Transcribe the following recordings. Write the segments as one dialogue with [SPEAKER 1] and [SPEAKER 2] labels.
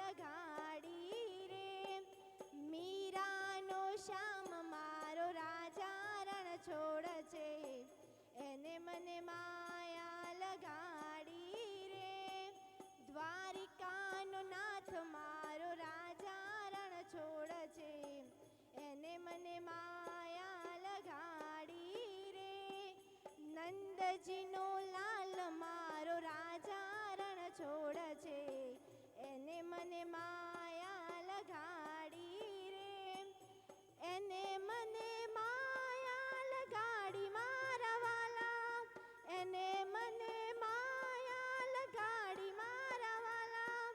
[SPEAKER 1] લગાડી રે. મીરાનો શ્યામ મારો રાજા રણ છોડ છે, એને મને માયા લગાડી રે. દ્વારિકાનો નાથ મારો રાજા રણ છોડ છે, એને મને માયા લગાડી રે. નંદજીનો લાલ મારો રાજા રણ છોડ છે, એને મને માયા લગાડી રે. એને મને માયા લગાડી મારા વાલા, એને મને માયા લગાડી મારા વાલા,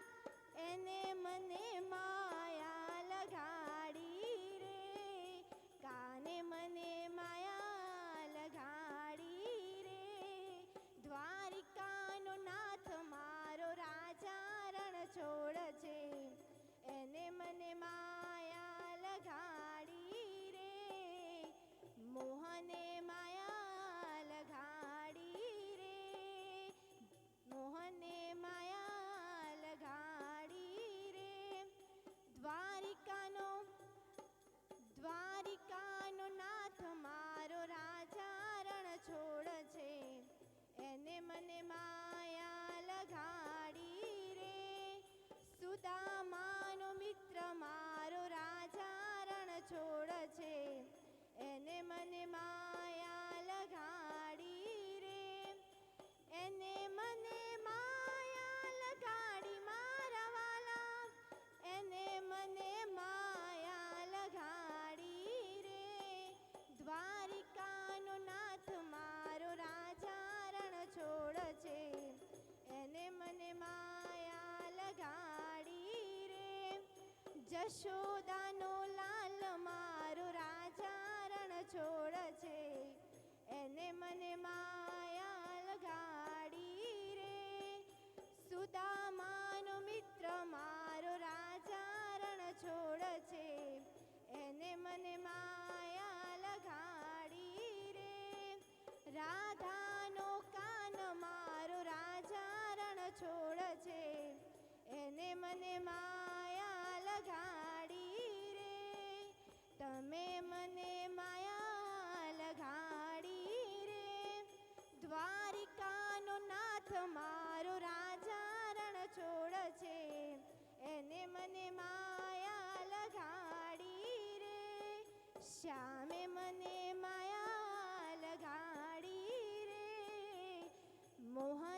[SPEAKER 1] એને મને માયા લગાડી રે. કાને મને માયા લગાડી રે. દ્વારિકાનો નાથ મારો રાજા રણ છોડ છે, એને મને માયા લગાડી રે. મોહને માયા લગાડી રે, મોહને માયા લગાડી રે. દ્વારિકાનો નાથ મારો રાજા રણ છોડ છે, એને મને માયા લગાડી રે. સુદામાનો મિત્ર મારો રાજા રણ છોડ છે, એને મને માયા લગાડી રે. એને મને માયા લગાડી મારા વાલા, એને મને માયા લગાડી રે. દ્વારિકાનો નાથ મારો રાજા રણ છોડ છે, એને મને માયા લગાડી રે. જશોદાનો લાલ મારો રાજા રણ છોડ છે, એને મને માયા લગાડી રે. સુદામાનો મિત્ર મારો રાજા રણ છોડ છે, એને મને માયા લગાડી રે. રાધાનો કાન મારો રાજા રણ છોડ છે, એને મને માયા લગાડી રે. તમે મને માયા લગાડી રે. દ્વારિકાનો નાથ મારો રાજા રણ છોડ છે, એને મને માયા લગાડી રે. શ્યામે મને માયા લગાડી રે. મોહન